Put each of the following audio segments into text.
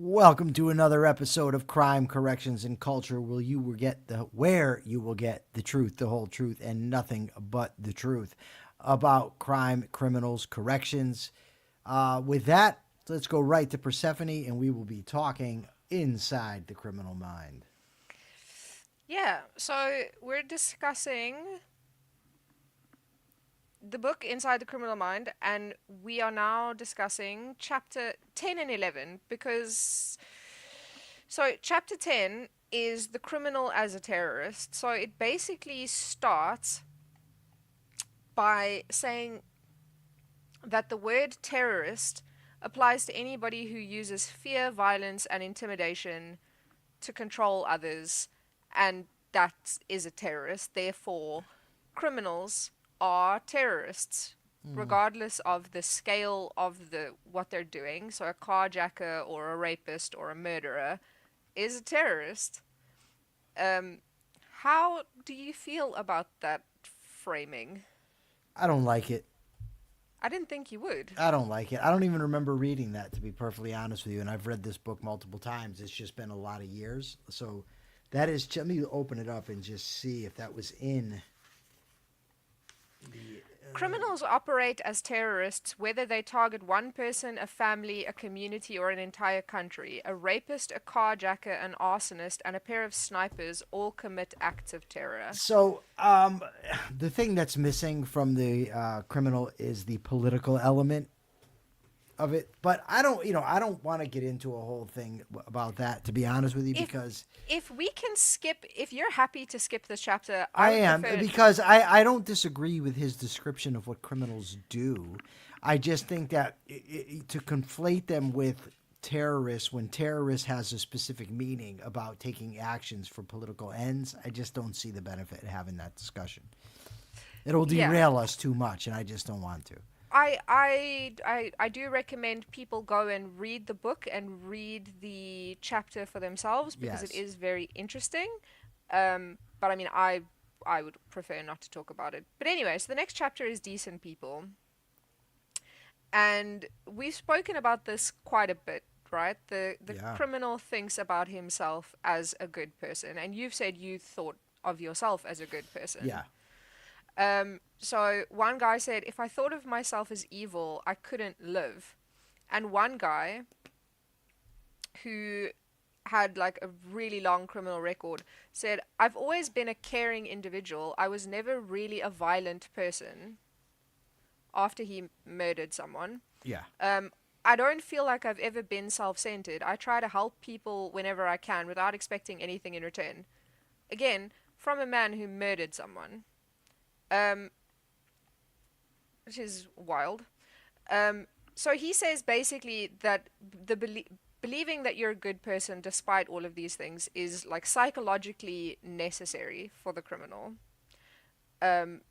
Welcome to another episode of Crime, Corrections, and Culture, where you will get the truth, the whole truth, and nothing but the truth about crime, criminals, corrections. With that, let's go right to Persephone, and we will be talking inside the criminal mind. Yeah, so we're discussing the book Inside the Criminal Mind, and we are now discussing chapter 10 and 11 because. So, chapter 10 is the criminal as a terrorist. So, it basically starts by saying that the word terrorist applies to anybody who uses fear, violence, and intimidation to control others, and that is a terrorist. Therefore, criminals are terrorists, Mm. regardless of the scale of the what they're doing. So, a carjacker or a rapist or a murderer is a terrorist. Um, how do you feel about that framing? I don't like it. I didn't think you would. I don't like it. I don't even remember reading that, to be perfectly honest with you. And I've read this book multiple times. It's just been a lot of years. So that is, let me open it up and just see if that was in the. Criminals operate as terrorists whether they target one person, a family, a community, or an entire country. A rapist, a carjacker, an arsonist, and a pair of snipers all commit acts of terror. The thing that's missing from the criminal is the political element of it. But I don't want to get into a whole thing about that, to be honest with you, If because if we can skip, if you're happy to skip this chapter, I I would am, prefer. because I don't disagree with his description of what criminals do. I just think that to conflate them with terrorists when terrorist has a specific meaning about taking actions for political ends, I just don't see the benefit in having that discussion. It'll Yeah, derail us too much, and I just don't want to. I do recommend people go and read the book and read the chapter for themselves because it Yes. is very interesting. But I mean, I would prefer not to talk about it. But anyway, so the next chapter is decent people, and we've spoken about this quite a bit, right? The Yeah. criminal thinks about himself as a good person, and you've said you thought of yourself as a good person. Yeah. So one guy said, if I thought of myself as evil, I couldn't live. And one guy who had like a really long criminal record said, I've always been a caring individual. I was never really a violent person after he murdered someone. Yeah. Um, I don't feel like I've ever been self centered. I try to help people whenever I can without expecting anything in return. Again, from a man who murdered someone. Um, which is wild. So he says basically that believing that you're a good person despite all of these things is like psychologically necessary for the criminal. Um,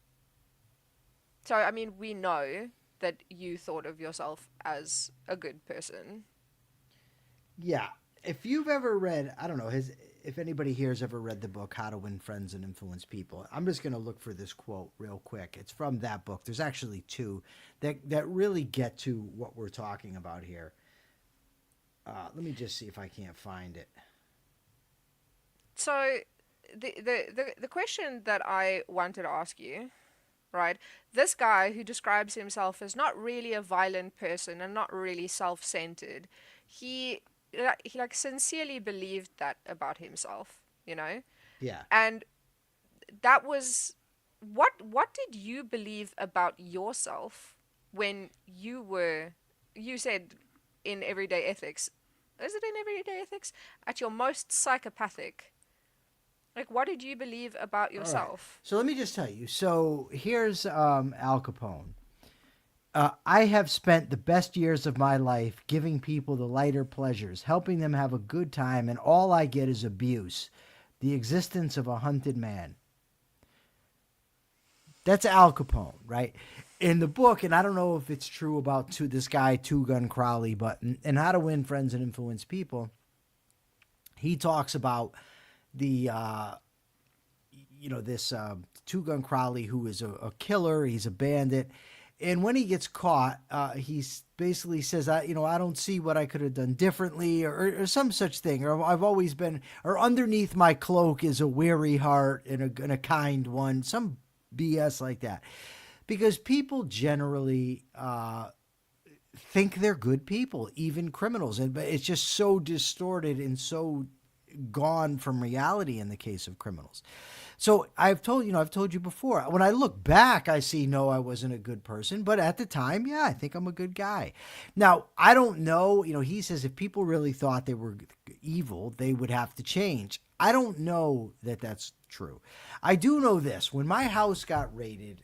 so I mean, we know that you thought of yourself as a good person. Yeah. If you've ever read, I don't know, if anybody here has ever read the book How to Win Friends and Influence People, I'm just going to look for this quote real quick. It's from that book. There's actually two that really get to what we're talking about here. Let me just see if I can't find it. So the question that I wanted to ask you, right? This guy who describes himself as not really a violent person and not really self-centered, he he like sincerely believed that about himself, you know? Yeah. And that was what did you believe about yourself when you said in everyday ethics, is it in everyday ethics? At your most psychopathic. Like what did you believe about All right. yourself? So let me just tell you. So here's Al Capone. I have spent the best years of my life giving people the lighter pleasures, helping them have a good time, and all I get is abuse. The existence of a hunted man. That's Al Capone, right? In the book, and I don't know if it's true about this guy, Two Gun Crowley, but in How to Win Friends and Influence People, he talks about the this Two Gun Crowley who is a killer. He's a bandit, And when he gets caught, he basically says, I don't see what I could have done differently, or some such thing. Or I've always been, or underneath my cloak is a weary heart and a kind one. Some BS like that. Because people generally think they're good people, even criminals. But it's just so distorted and so gone from reality in the case of criminals. So I've told you before, when I look back, I see, no, I wasn't a good person. But at the time, yeah, I think I'm a good guy. Now, I don't know. He says if people really thought they were evil, they would have to change. I don't know that that's true. I do know this. When my house got raided,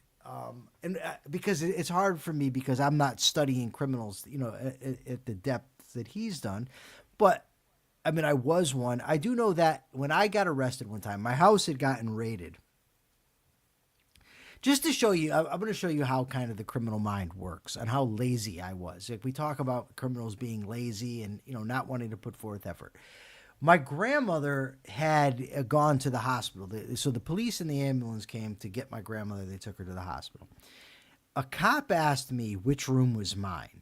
and because it's hard for me because I'm not studying criminals, at the depth that he's done. But I mean, I was one. I do know that when I got arrested one time, my house had gotten raided. Just to show you, I'm going to show you how kind of the criminal mind works and how lazy I was. If we talk about criminals being lazy and, not wanting to put forth effort. My grandmother had gone to the hospital. So the police and the ambulance came to get my grandmother. They took her to the hospital. A cop asked me which room was mine,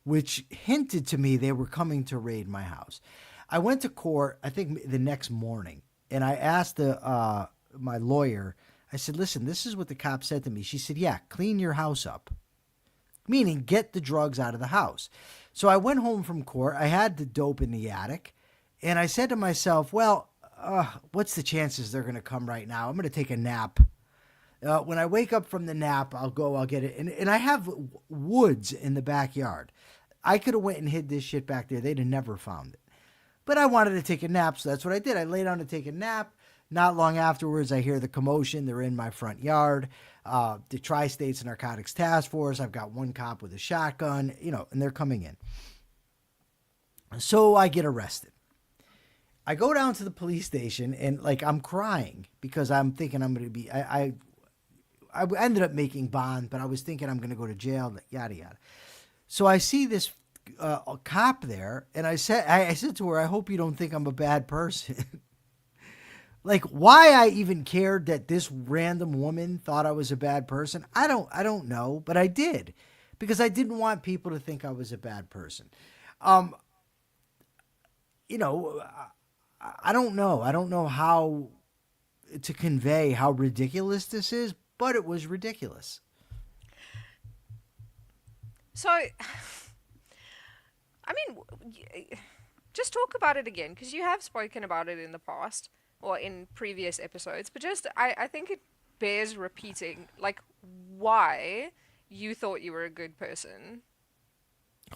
which hinted to me they were coming to raid my house. I went to court, I think the next morning, and I asked my lawyer, I said, listen, this is what the cop said to me. She said, yeah, clean your house up, meaning get the drugs out of the house. So I went home from court. I had the dope in the attic, and I said to myself, well, what's the chances they're going to come right now? I'm going to take a nap. When I wake up from the nap, I'll get it. And I have woods in the backyard. I could have went and hid this shit back there. They'd have never found it. But I wanted to take a nap, so that's what I did. I lay down to take a nap. Not long afterwards, I hear the commotion. They're in my front yard. The Tri-States Narcotics Task Force. I've got one cop with a shotgun, and they're coming in. So I get arrested. I go down to the police station, and I'm crying because I'm thinking I'm going to be. I ended up making bond, but I was thinking I'm going to go to jail. Yada yada. So I see this a cop there, and I said to her, I hope you don't think I'm a bad person. Why I even cared that this random woman thought I was a bad person, I don't know, but I did, because I didn't want people to think I was a bad person. I don't know. I don't know how to convey how ridiculous this is, but it was ridiculous. So, I mean, just talk about it again, because you have spoken about it in the past or in previous episodes, but I think it bears repeating, why you thought you were a good person.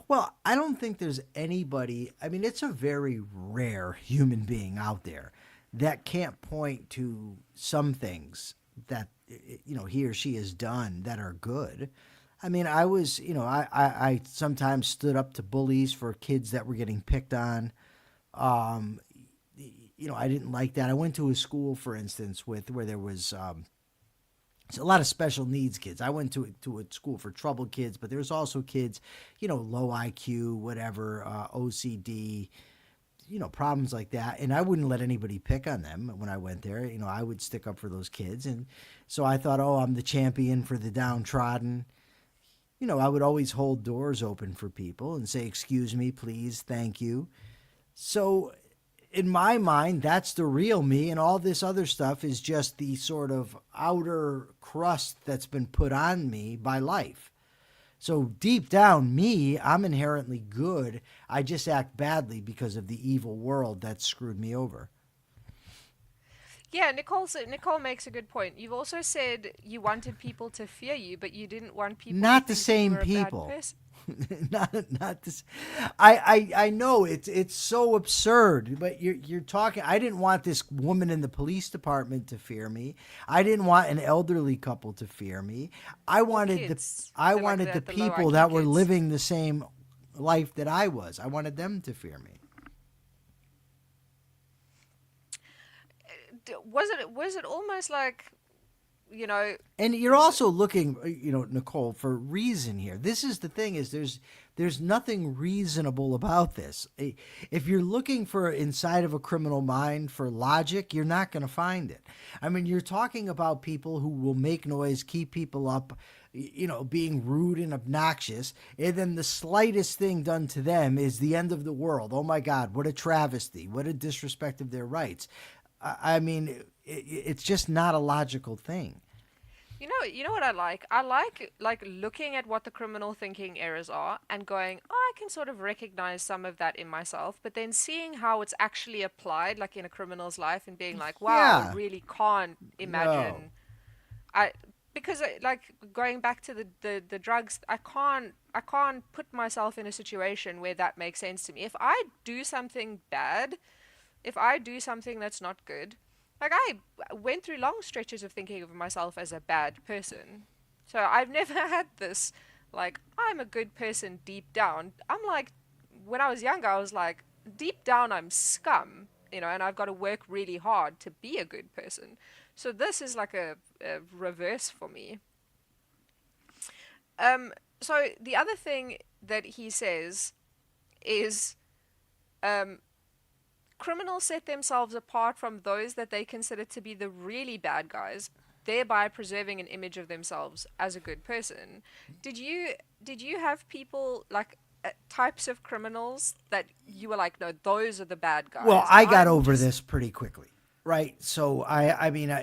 Well, I don't think there's anybody, I mean, it's a very rare human being out there that can't point to some things that, he or she has done that are good. I mean, I was, I sometimes stood up to bullies for kids that were getting picked on. I didn't like that. I went to a school, for instance, where there was a lot of special needs kids. I went to a school for troubled kids, but there's also kids, low IQ, whatever, OCD, problems like that. And I wouldn't let anybody pick on them when I went there. I would stick up for those kids. And so I thought, I'm the champion for the downtrodden. I would always hold doors open for people and say, excuse me, please, thank you. So in my mind, that's the real me, and all this other stuff is just the sort of outer crust that's been put on me by life. So deep down, I'm inherently good. I just act badly because of the evil world that screwed me over. Yeah, Nicole makes a good point. You've also said you wanted people to fear you, but you didn't want people Not to the think same you were a bad people. person. not this. I know it's so absurd, but you're talking. I didn't want this woman in the police department to fear me. I didn't want an elderly couple to fear me. I wanted kids. I The, wanted the the people low-IQ that were kids. living the same life that I was. I wanted them to fear me. Was it almost like, And you're also looking, Nicole, for reason here. This is the thing: is there's nothing reasonable about this. If you're looking for inside of a criminal mind for logic, you're not going to find it. I mean, you're talking about people who will make noise, keep people up, being rude and obnoxious, and then the slightest thing done to them is the end of the world. Oh my God, what a travesty! What a disrespect of their rights. I mean, it's just not a logical thing. You know what I like? I like looking at what the criminal thinking errors are and going, oh, I can sort of recognize some of that in myself, but then seeing how it's actually applied, like in a criminal's life, and being like, wow, I Yeah. really can't No. imagine. I because like going back to the drugs, I can't put myself in a situation where that makes sense to me. If I do something bad, if I do something that's not good, like I went through long stretches of thinking of myself as a bad person. So I've never had this, like, I'm a good person deep down. I'm like, when I was younger, I was like, deep down, I'm scum, and I've got to work really hard to be a good person. So this is like a reverse for me. So the other thing that he says is, um, criminals set themselves apart from those that they consider to be the really bad guys, thereby preserving an image of themselves as a good person. Did you have people like types of criminals that you were like, no, those are the bad Well, guys? I got I'm over just this pretty quickly, right? So I mean,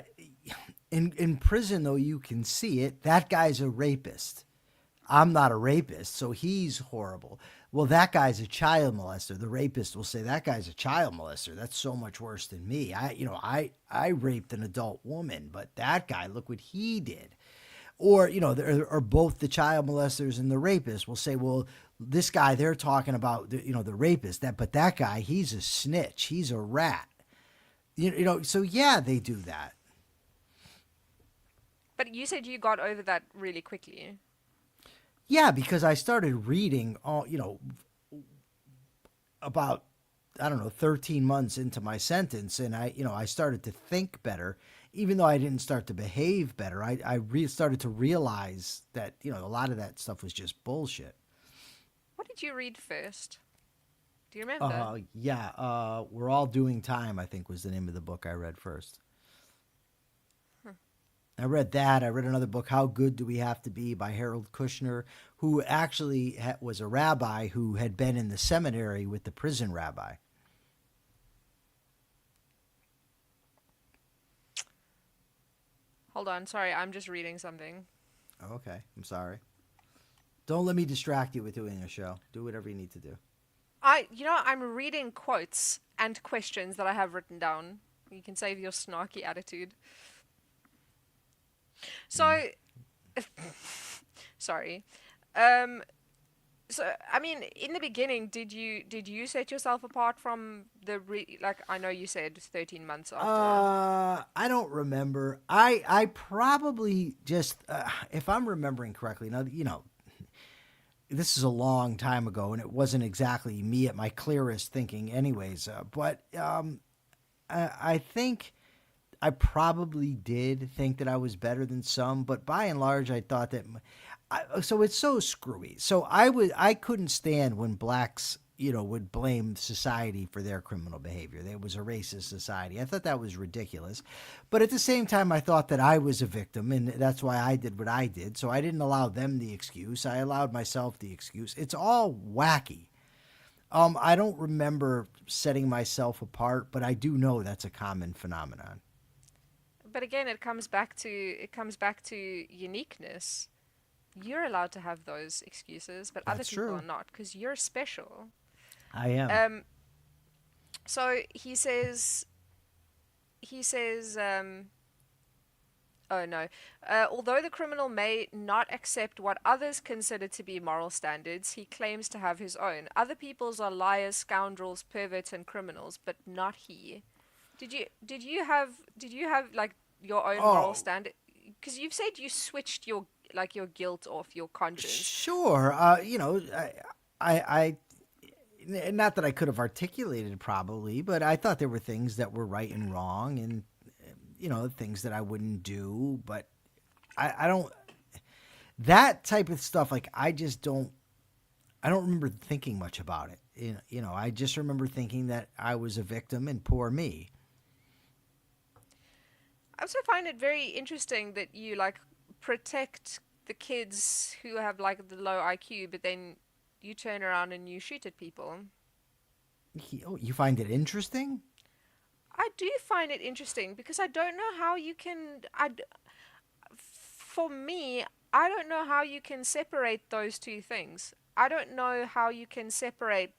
in prison though you can see it. That guy's a rapist. I'm not a rapist, so he's horrible. Well, that guy's a child molester. The rapist will say that guy's a child molester. That's so much worse than me. I raped an adult woman, but that guy, look what he did. Or or both the child molesters and the rapist will say, well, this guy they're talking about, the rapist, but that guy, he's a snitch. He's a rat. So yeah, they do that. But you said you got over that really quickly. Yeah, because I started reading about, I don't know, 13 months into my sentence, and I started to think better, even though I didn't start to behave better. Started to realize that, a lot of that stuff was just bullshit. What did you read first? Do you remember? Yeah, We're All Doing Time, I think was the name of the book I read first. I read that. I read another book, How Good Do We Have to Be by Harold Kushner, who actually was a rabbi who had been in the seminary with the prison rabbi. Hold on, sorry, I'm just reading something. Okay, I'm sorry. Don't let me distract you with doing a show. Do whatever you need to do. I'm reading quotes and questions that I have written down. You can save your snarky attitude. So, sorry. Um, so I mean, in the beginning, did you set yourself apart from like I know you said 13 months after. I don't remember. I probably just, if I'm remembering correctly, now, this is a long time ago, and it wasn't exactly me at my clearest thinking, anyways. But I think I probably did think that I was better than some, but by and large, I thought that. So it's so screwy. So I couldn't stand when blacks, would blame society for their criminal behavior. It was a racist society. I thought that was ridiculous, but at the same time, I thought that I was a victim, and that's why I did what I did. So I didn't allow them the excuse. I allowed myself the excuse. It's all wacky. I don't remember setting myself apart, but I do know that's a common phenomenon. But again, it comes back to uniqueness. You're allowed to have those excuses, but other That's people are true. not because you're special. I am. Um, so he says, oh no, although the criminal may not accept what others consider to be moral standards, he claims to have his own. Other people's are liars, scoundrels, perverts, and criminals, but not he. Did you have like your own moral Oh, standard? Because you've said you switched your guilt off your conscience. sure. I not that I could have articulated probably, but I thought there were things that were right and wrong, and things that I wouldn't do. But I don't, that type of stuff. Like I just don't. I don't remember thinking much about it. I just remember thinking that I was a victim and poor me. I also find it very interesting that you like protect the kids who have like the low IQ, but then you turn around and you shoot at people. Oh, you find it interesting? I do find it interesting because I don't know how you can. For me, I don't know how you can separate those two things. I don't know how you can separate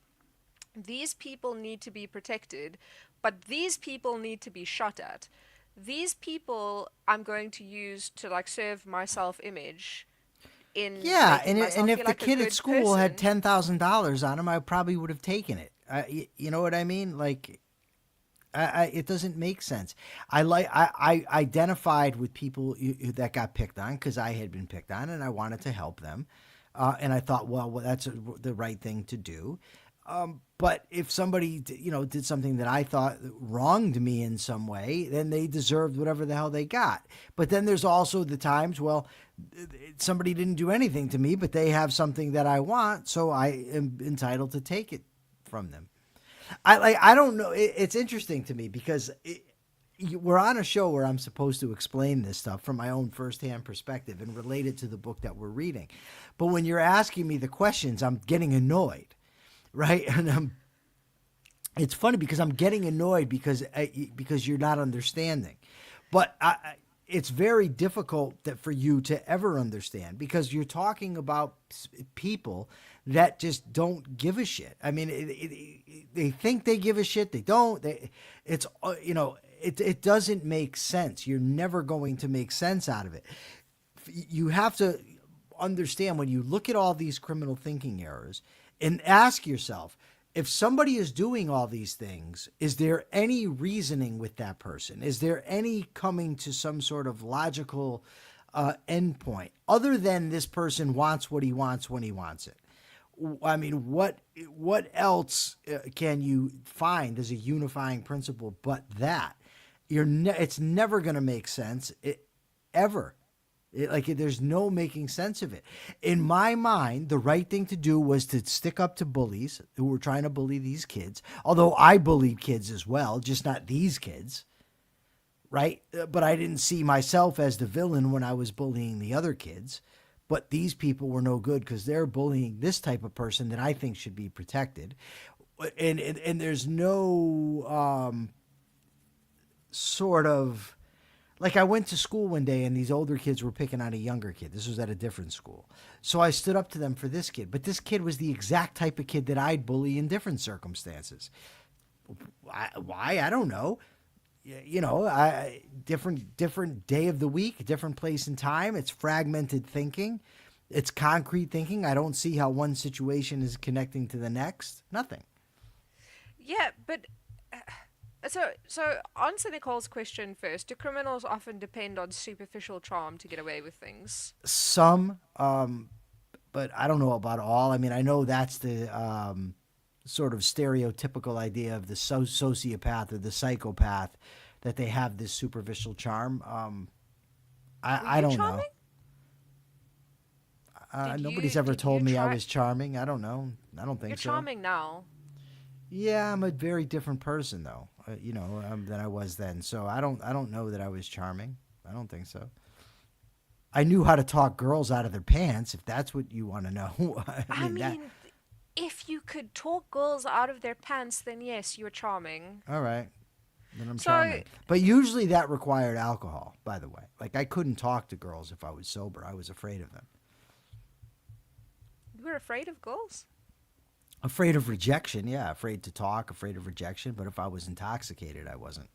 these people need to be protected, but these people need to be shot at. These people I'm going to use to like serve my self image in Yeah, making and myself if feel the like a kid at good school had person. $10,000 on him, I probably would have taken it. You know what I mean? Like, it doesn't make sense. I identified with people that got picked on because I had been picked on, and I wanted to help them, and I thought, well, that's the right thing to do. But if somebody, did something that I thought wronged me in some way, then they deserved whatever the hell they got. But then there's also the times, well, somebody didn't do anything to me, but they have something that I want, so I am entitled to take it from them. I don't know. It's interesting to me because we're on a show where I'm supposed to explain this stuff from my own firsthand perspective and relate it to the book that we're reading. But when you're asking me the questions, I'm getting annoyed, right? And it's funny because I'm getting annoyed because you're not understanding. But it's very difficult for you to ever understand because you're talking about people that just don't give a shit. I mean, they think they give a shit. They don't. It doesn't make sense. You're never going to make sense out of it. You have to understand when you look at all these criminal thinking errors and ask yourself, if somebody is doing all these things, is there any reasoning with that person? Is there any coming to some sort of logical endpoint other than this person wants what he wants when he wants it? I mean, what else can you find as a unifying principle but that? It's never going to make sense ever. There's no making sense of it. In my mind, the right thing to do was to stick up to bullies who were trying to bully these kids. Although I bullied kids as well, just not these kids, right? But I didn't see myself as the villain when I was bullying the other kids. But these people were no good because they're bullying this type of person that I think should be protected. And there's no sort of, like, I went to school one day and these older kids were picking on a younger kid. This was at a different school. So I stood up to them for this kid. But this kid was the exact type of kid that I'd bully in different circumstances. Why? I don't know. Different day of the week, different place and time. It's fragmented thinking. It's concrete thinking. I don't see how one situation is connecting to the next. Nothing. Yeah, but so answer Nicole's question first. Do criminals often depend on superficial charm to get away with things? Some, but I don't know about all. I mean, I know that's the sort of stereotypical idea of the sociopath or the psychopath, that they have this superficial charm. Were I you don't charming? know. Did Nobody's you ever did you told me I try? was charming. I don't know. I don't You're think so. charming now. Yeah, I'm a very different person though. Than I was then. So I don't know that I was charming. I don't think so. I knew how to talk girls out of their pants, if that's what you want to know. I I mean that. mean, if you could talk girls out of their pants, then yes, you're charming. All right, then I'm So charming. But usually that required alcohol. By the way, like I couldn't talk to girls if I was sober. I was afraid of them. you were afraid of girls? Afraid of rejection, yeah. Afraid to talk, afraid of rejection. But if I was intoxicated, I wasn't.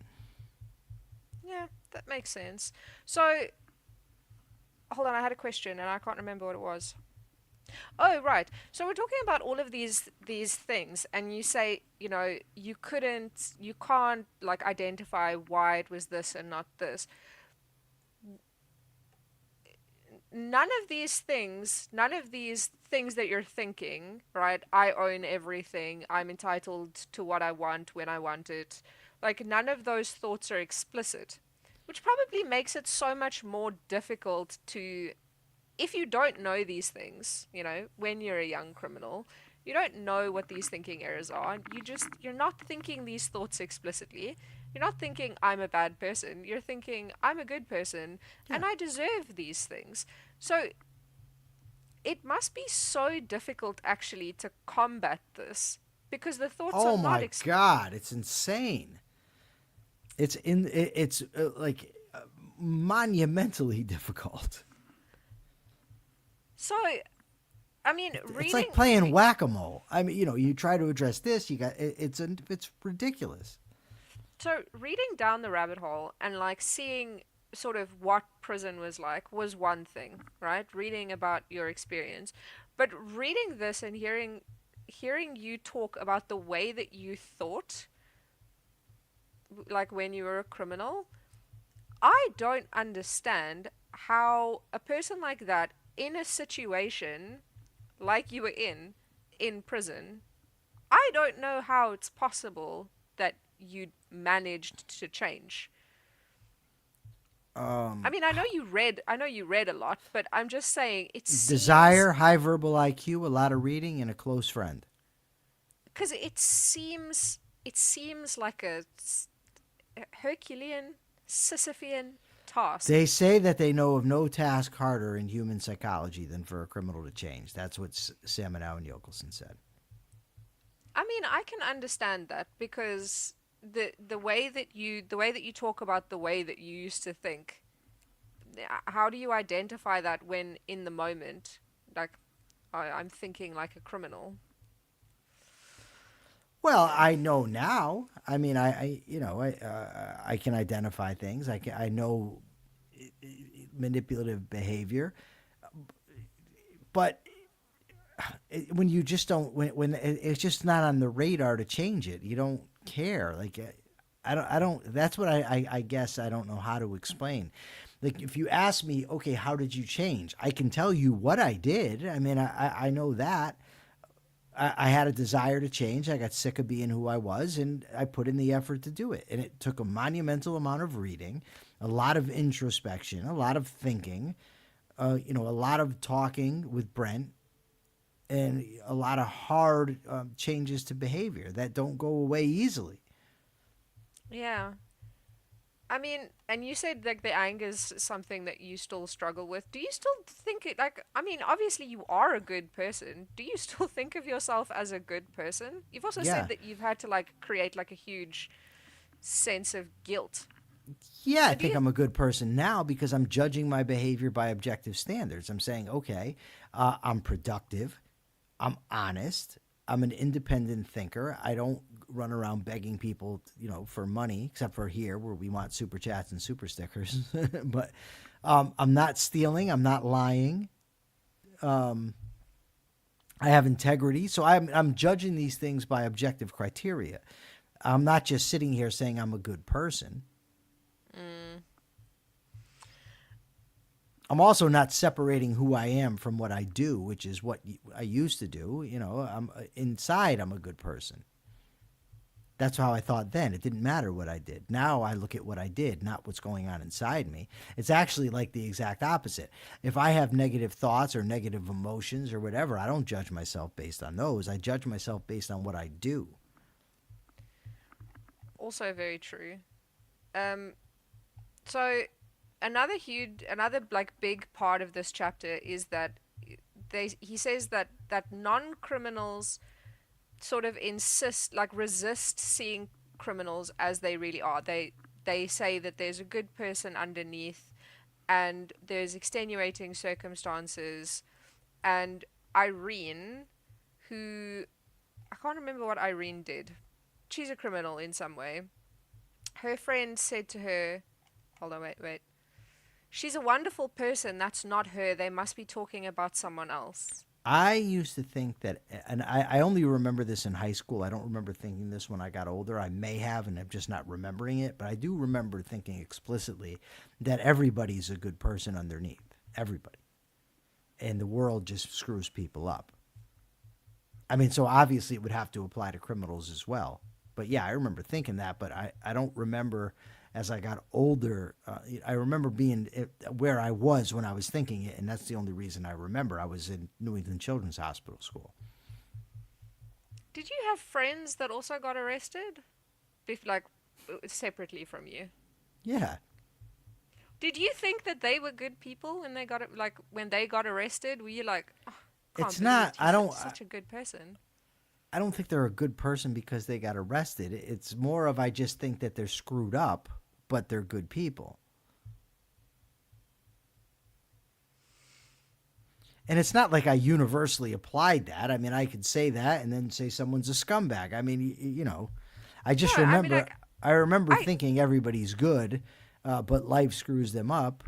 Yeah, that makes sense. So hold on, I had a question and I can't remember what it was. Oh, right. So we're talking about all of these things, and you say, you can't like identify why it was this and not this. None of these things that you're thinking, right? I own everything. I'm entitled to what I want when I want it. Like none of those thoughts are explicit, which probably makes it so much more difficult to, if you don't know these things, when you're a young criminal, you don't know what these thinking errors are. You're not thinking these thoughts explicitly. You're not thinking I'm a bad person. You're thinking I'm a good person Yeah. and I deserve these things. So it must be so difficult actually to combat this because the thoughts are Oh not my God, it's insane. It's like monumentally difficult. so. I mean, It's like playing whack-a-mole. I mean, you try to address this, it's ridiculous. so reading down the rabbit hole and like seeing sort of what prison was like was one thing, right? Reading about your experience, but reading this and hearing you talk about the way that you thought, like when you were a criminal, I don't understand how a person like that in a situation like you were in prison, I don't know how it's possible that you managed to change. I Um, mean, I know you read a lot, but I'm just saying it seems Desire, high verbal IQ, a lot of reading, and a close friend. because it seems like a Herculean, Sisyphean task. They say that they know of no task harder in human psychology than for a criminal to change. That's what Samenow and Yokelson said. I mean, I can understand that because the way that you talk about the way that you used to think, how do you identify that when in the moment, like I'm thinking like a criminal? Well, I know now. I mean, I can identify things. I know manipulative behavior, but when you just don't, when it's just not on the radar to change it, you don't care. Like, I don't. That's what I guess I don't know how to explain. Like, if you ask me, okay, how did you change? I can tell you what I did. I mean, I know that. I had a desire to change. I got sick of being who I was, and I put in the effort to do it. And it took a monumental amount of reading, a lot of introspection, a lot of thinking, a lot of talking with Brent, and a lot of hard changes to behavior that don't go away easily. Yeah. I mean, and you said like the anger is something that you still struggle with. Do you still think it like I mean, obviously you are a good person. Do you still think of yourself as a good person? You've also said Yeah. that you've had to like create like a huge sense of guilt. Yeah, I So do think you I'm a good person now because I'm judging my behavior by objective standards. I'm saying, okay, I'm productive. I'm honest. I'm an independent thinker. I don't run around begging people, for money, except for here where we want super chats and super stickers. But I'm not stealing. I'm not lying. Um, I have integrity. So I'm judging these things by objective criteria. I'm not just sitting here saying I'm a good person. mm, I'm also not separating who I am from what I do, which is what I used to do. I'm inside. I'm a good person. That's how I thought then. It didn't matter what I did. Now I look at what I did, not what's going on inside me. It's actually like the exact opposite. If I have negative thoughts or negative emotions or whatever, I don't judge myself based on those. I judge myself based on what I do. also very true. Um so another like big part of this chapter is that he says that non-criminals sort of insist like resist seeing criminals as they really are. They say that there's a good person underneath and there's extenuating circumstances and Irene who I can't remember what Irene did. She's a criminal in some way. Her friend said to her, hold on, wait. She's a wonderful person. That's not her. They must be talking about someone else. I used to think that, and I only remember this in high school. I don't remember thinking this when I got older. I may have, and I'm just not remembering it. But I do remember thinking explicitly that everybody's a good person underneath. Everybody. And the world just screws people up. I mean, so obviously it would have to apply to criminals as well. But yeah, I remember thinking that, but I don't remember as I got older. I remember being where I was when I was thinking it, and that's the only reason I remember. I was in New England Children's Hospital School. Did you have friends that also got arrested? Like separately from you? Yeah. Did you think that they were good people when they got it, like when they got arrested? Were you like, oh, can't It's believe not. he's such a good person? I don't think they're a good person because they got arrested. It's more of I just think that they're screwed up, but they're good people. And it's not like I universally applied that. I mean, I could say that and then say someone's a scumbag. I mean, I No, just I mean remember. like I remember I thinking everybody's good, but life screws them up.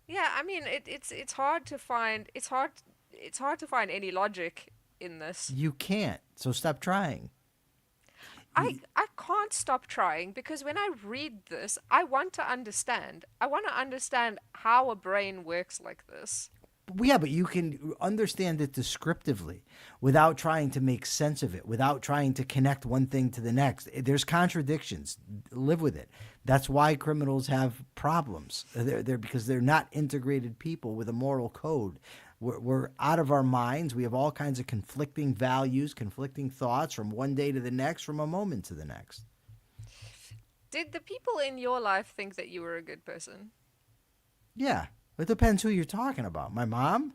yeah, I mean it's hard to find it's hard to find any logic in this. You can't. So stop trying. I can't stop trying because when I read this, I want to understand. I want to understand how a brain works like this. Yeah, but you can understand it descriptively without trying to make sense of it, without trying to connect one thing to the next. There's contradictions. Live with it. That's why criminals have problems. They're because they're not integrated people with a moral code. We're out of our minds. We have all kinds of conflicting values, conflicting thoughts from one day to the next, from a moment to the next. Did the people in your life think that you were a good person? Yeah, it depends who you're talking about. My mom?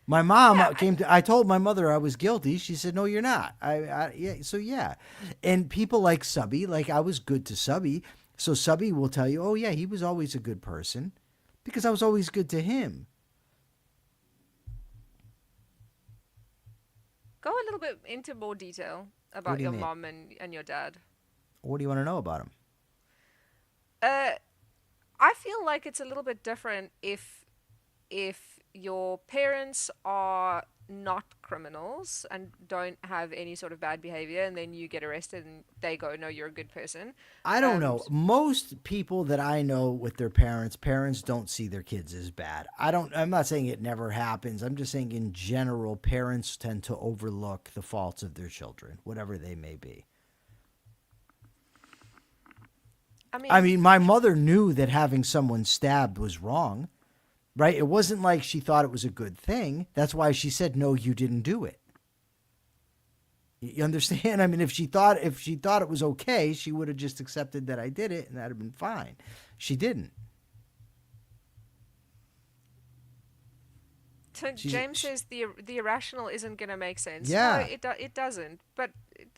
My mom Yeah, came to. I told my mother I was guilty. She said, "No, you're not." Yeah. So yeah, and people like Subby, like I was good to Subby. So Subby will tell you, "Oh yeah, he was always a good person, because I was always good to him." go a little bit into more detail What about do you your mean? mom and your dad. What do you want to know about him? Uh, I feel like it's a little bit different if your parents are not criminals and don't have any sort of bad behavior, and then you get arrested and they go, "No, you're a good person." I don't Um, know. Most people that I know with their parents don't see their kids as bad. I'm not saying it never happens. I'm just saying in general, parents tend to overlook the faults of their children, whatever they may be. I I mean, mean, my mother knew that having someone stabbed was wrong, right? It wasn't like she thought it was a good thing. That's why she said, "No, you didn't do it." You understand? I mean, if she thought it was okay, she would have just accepted that I did it, and that'd have been fine. She didn't. so She's James she, says the irrational isn't going to make sense. No, yeah. it doesn't. But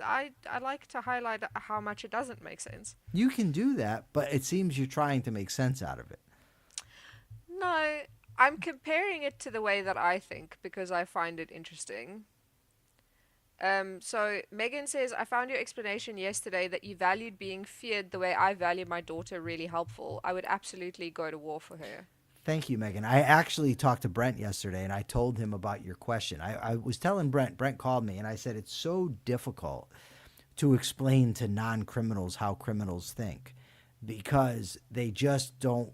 I like to highlight how much it doesn't make sense. You can do that, but it seems you're trying to make sense out of it. No, I'm comparing it to the way that I think because I find it interesting. So Megan says, I found your explanation yesterday that you valued being feared the way I value my daughter really helpful. I would absolutely go to war for her. Thank you, Megan. I actually talked to Brent yesterday, and I told him about your question. I was telling Brent called me, and I said it's so difficult to explain to non-criminals how criminals think because they just don't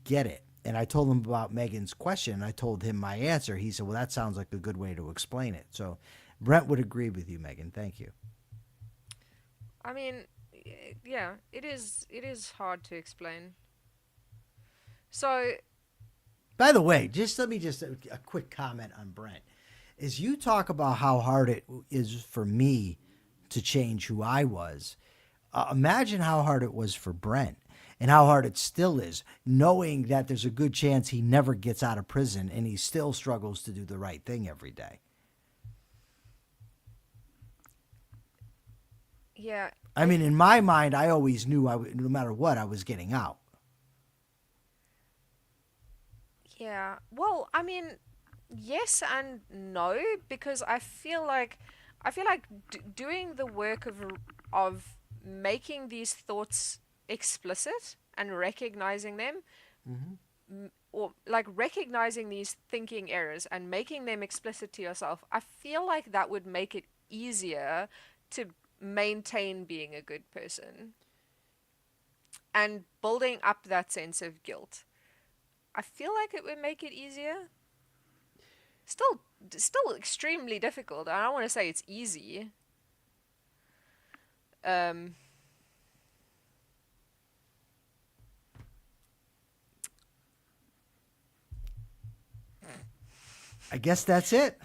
get it. And I told him about Megan's question. I told him my answer. He said, "Well, that sounds like a good way to explain it." So Brent would agree with you, Megan. Thank you. I mean, yeah, it is hard to explain. So, By the way, just let me just a quick comment on Brent. Is you talk about how hard it is for me to change who I was. Imagine how hard it was for Brent and how hard it still is, knowing that there's a good chance he never gets out of prison and he still struggles to do the right thing every day. yeah, I mean, in my mind, I always knew no matter what, I was getting out. yeah. Well, I mean, yes and no because I feel like doing the work of making these thoughts explicit and recognizing them Mm-hmm. or like recognizing these thinking errors and making them explicit to yourself, I feel like that would make it easier to maintain being a good person and building up that sense of guilt. I feel like it would make it easier. Still, still extremely difficult. I don't want to say it's easy. Um, I guess that's it.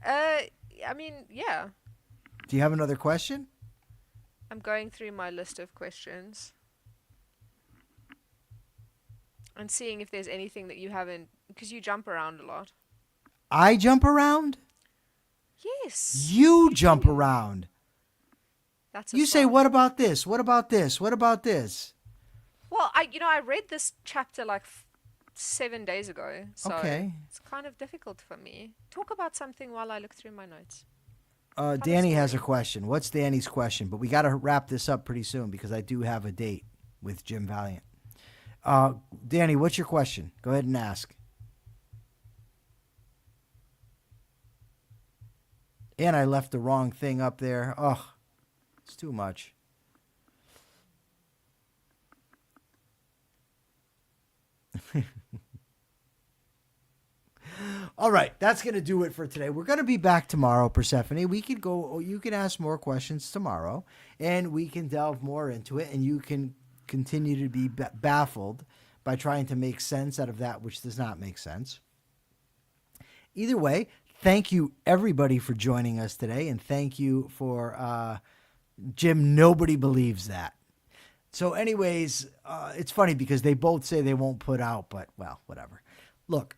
uh, I mean, yeah. Do you have another question? I'm going through my list of questions. and seeing if there's anything that you haven't, because you jump around a lot. I jump around? Yes, You jump do. around. That's a You say, start. what about this? What about this? What about this? Well, I read this chapter like 7 days ago, so Okay. it's kind of difficult for me. Talk about something while I look through my notes. Tell a Danny has a story. question. What's Danny's question? But we got to wrap this up pretty soon because I do have a date with Jim Valiant. Danny, what's your question? Go ahead and ask. And I left the wrong thing up there. Oh, it's too much. All right, that's going to do it for today. We're going to be back tomorrow, Persephone. We can go, you can ask more questions tomorrow, and we can delve more into it, and you can continue to be baffled by trying to make sense out of that which does not make sense. Either way, thank you, everybody, for joining us today, and thank you for Jim. Nobody believes that. So anyways, it's funny because they both say they won't put out, but, well, whatever. Look.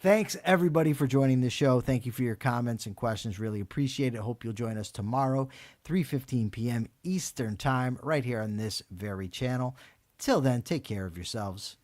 Thanks, everybody, for joining the show. Thank you for your comments and questions. Really appreciate it. Hope you'll join us tomorrow, 3:15 p.m. Eastern Time, right here on this very channel. Till then, take care of yourselves.